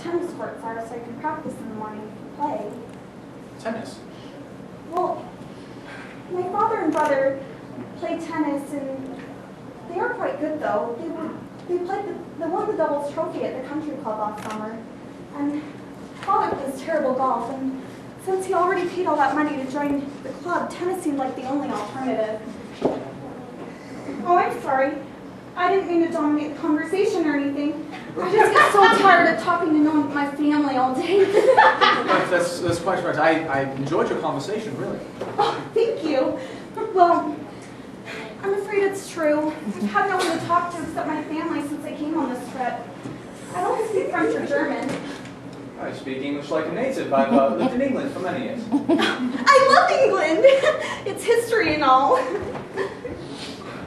tennis courts are so I can practice in the morning for play. Tennis? Well, my father and brother play tennis, and they are quite good though. They played they won the doubles trophy at the country club last summer. And father plays terrible golf, and since he already paid all that money to join the club, tennis seemed like the only alternative. Oh, I'm sorry. I didn't mean to dominate the conversation or anything. I just get so tired of talking to my family all day. That's quite right. I enjoyed your conversation, really. Oh, thank you. Well, I'm afraid it's true. I've had no one to talk to except my family since I came on this trip. I don't speak French or German. I speak English like a native. I've lived in England for many years. I love England! It's history and all.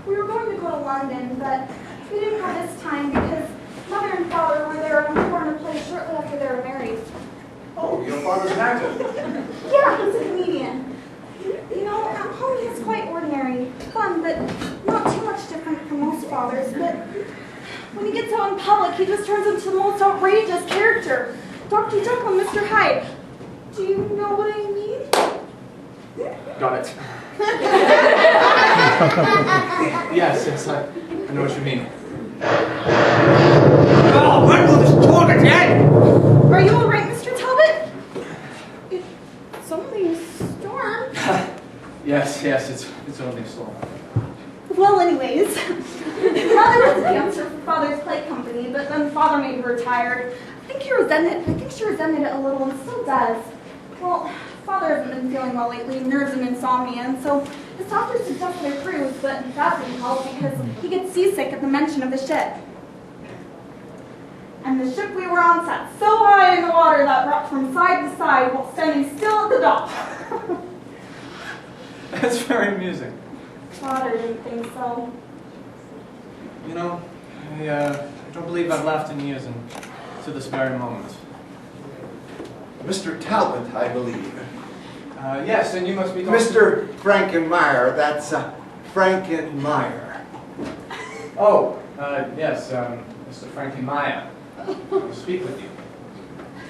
We were going to go to London, but we didn't go this time because Mother and Father were there on a foreign play shortly after they were married. Oh, your father's an actor? Yeah, he's a comedian. You know, at home he's quite ordinary, fun, but not too much different from most fathers. But when he gets out in public, he just turns into the most outrageous character. Dr. Jekyll and Mr. Hyde. Do you know what I mean? Got it. Yes, I know what you mean. Oh, when will this tournament end? Are you all right, Mr. Talbot? It's only a storm. Yes, it's only a storm. Well, anyways, Mother was a dancer for Father's play company, but then Father made her retired. I think she resented it a little and still does. Well, Father hasn't been feeling well lately, nerves and insomnia, and so his doctor suggested a cruise, but that didn't help because he gets seasick at the mention of the ship. And the ship we were on sat so high in the water that rocked from side to side while standing still at the dock. That's very amusing. Father didn't think so. You know, I don't believe I've laughed in years and to this very moment. Mr. Talbot, I believe. Yes, and you must be talking... Mr. Frankenmeyer, that's Frankenmeyer. Oh, yes, Mr. Frankenmeyer. I'll speak with you.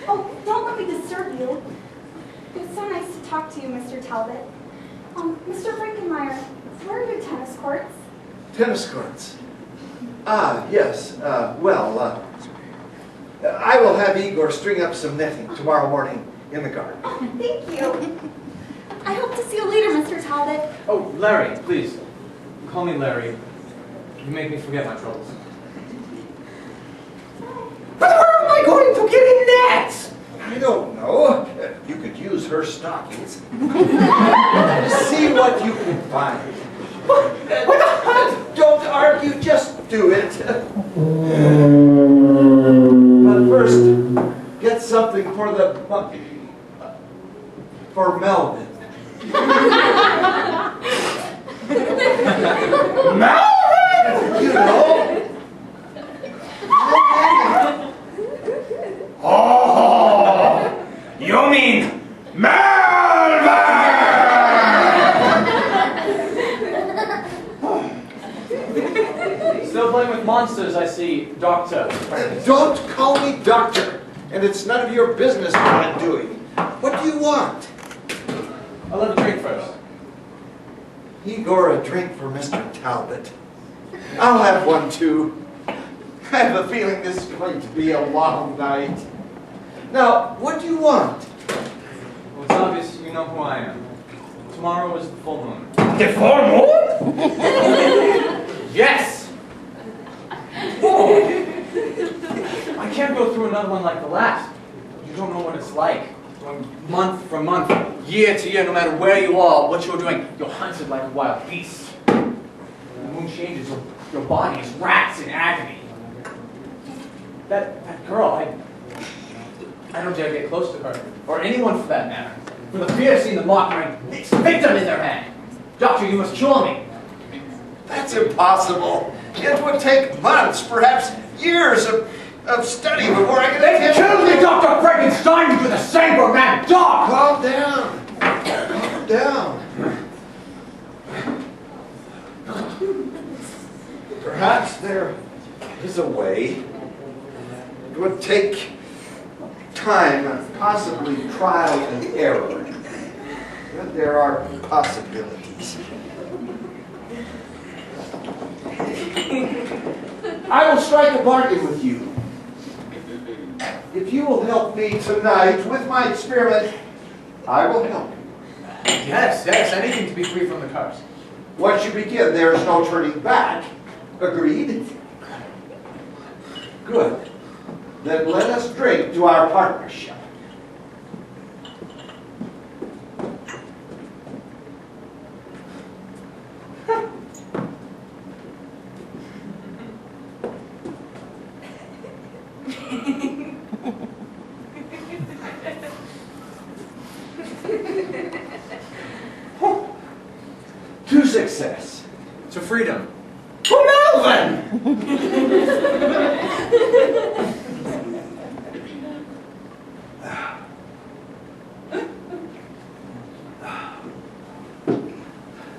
Oh, don't let me disturb you. It was so nice to talk to you, Mr. Talbot. Mr. Frankenmeyer, where are your tennis courts? Tennis courts? Ah, yes. I will have Egor string up some netting tomorrow morning in the garden. Oh, thank you. I hope to see you later, Mr. Talbot. Oh, Larry, please. Call me Larry. You make me forget my troubles. But where am I going to get in that? I don't know. You could use her stockings. See what you can find. Don't argue, just do it. But first, get something for for Melvin. Melvin! You know. Oh, you mean Melvin! Still playing with monsters, I see, Doctor. Don't call me doctor, and it's none of your business what I'm doing. What do you want? I'll have a drink first. Egor, a drink for Mr. Talbot. I'll have one too. I have a feeling this is going to be a long night. Now, what do you want? Well, it's obvious you know who I am. Tomorrow is the full moon. The full moon? Yes! Oh. I can't go through another one like the last. You don't know what it's like. Going month from month, year to year, no matter where you are, what you're doing, you're hunted like a wild beast. When the moon changes, your body is wrapped in agony. That girl, I don't dare get close to her, or anyone for that matter. For the fear of seeing the mark ring, its victim in their hand. Doctor, you must cure me. That's impossible. It would take months, perhaps years of study before I could They killed me, Dr. Frankenstein, with the same for mad dog! Calm down. Calm down. Perhaps there is a way. It would take time, possibly trial and error. But there are possibilities. I will strike a bargain with you. If you will help me tonight with my experiment, I will help you. Yes, anything to be free from the cars. Once you begin, there is no turning back. Agreed? Good. Then let us drink to our partnership. To success. To freedom. To Melvin!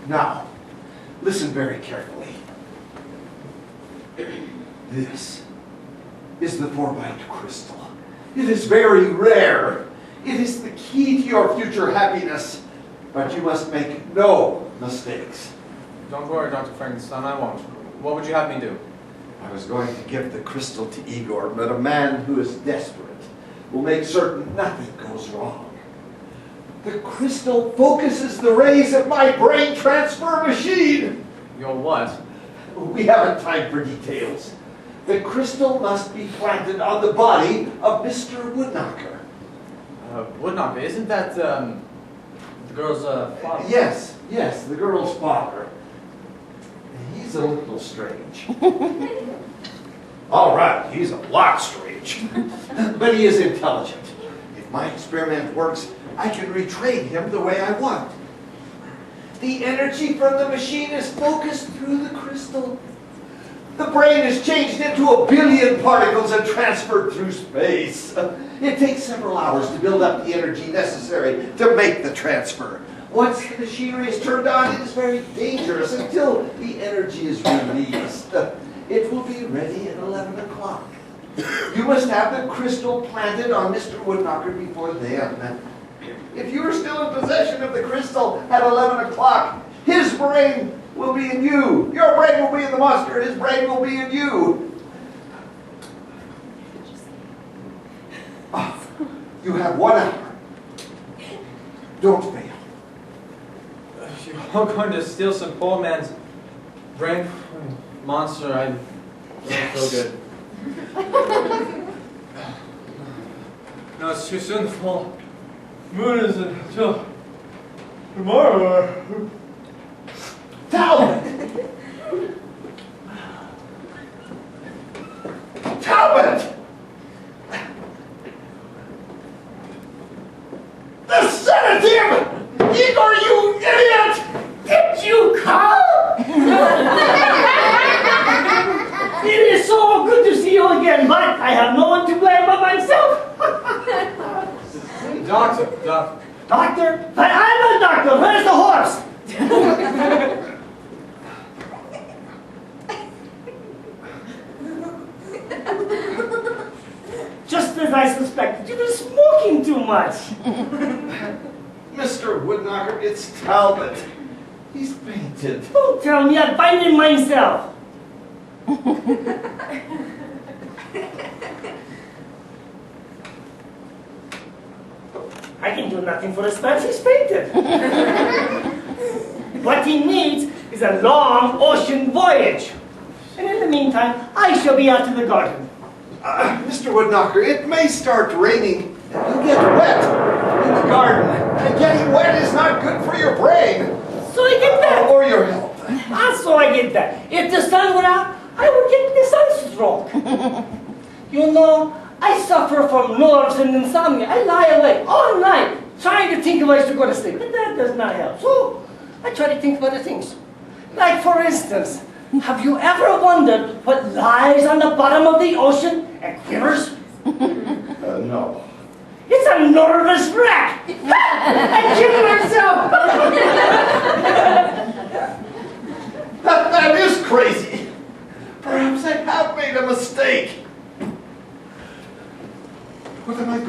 Now, listen very carefully. This is the 4-byte crystal. It is very rare. It is the key to your future happiness. But you must make no mistakes. Don't worry, Dr. Frankenstein, I won't. What would you have me do? I was going to give the crystal to Egor, but a man who is desperate will make certain nothing goes wrong. The crystal focuses the rays of my brain transfer machine. Your what? We haven't time for details. The crystal must be planted on the body of Mr. Woodknocker. Woodknocker, isn't that, the girl's, father? Yes, the girl's father. He's a little strange. All right, he's a lot strange. But he is intelligent. If my experiment works, I can retrain him the way I want. The energy from the machine is focused through the crystal. The brain is changed into 1 billion particles and transferred through space. It takes several hours to build up the energy necessary to make the transfer. Once the machinery is turned on, it is very dangerous until the energy is released. It will be ready at 11 o'clock. You must have the crystal planted on Mr. Woodknocker before then. If you are still in possession of the crystal at 11 o'clock, his brain will be in you. Your brain will be in the monster. His brain will be in you. You have 1 hour. Don't fail. You're all going to steal some poor man's brain monster. I don't feel good. No, it's too soon. The full moon isn't until tomorrow. Talbot! Talbot! The sedative! Egor, you idiot! Did you call? It is so good to see you again, but I have no one to blame but myself. Doctor. Doctor? But I'm a doctor. Where's the horse? Just as I suspected, you've been smoking too much. Mr. Woodknocker, it's Talbot. He's fainted. Don't tell me, I'd find him myself. I can do nothing for this man, he's fainted. What he needs is a long ocean voyage. And in the meantime, I shall be out to the garden. Mr. Woodknocker, it may start raining and you'll get wet in the garden. And getting wet is not good for your brain. So I get that. Or your health. So I get that. If the sun were out, I would get the sunstroke. You know, I suffer from nerves and insomnia. I lie awake all night trying to think of ways to go to sleep. But that does not help. So I try to think of other things. Like, for instance, have you ever wondered what lies on the bottom of the ocean and quivers? No. It's a nervous wreck. I killed myself. That is crazy. Perhaps I have made a mistake. What am I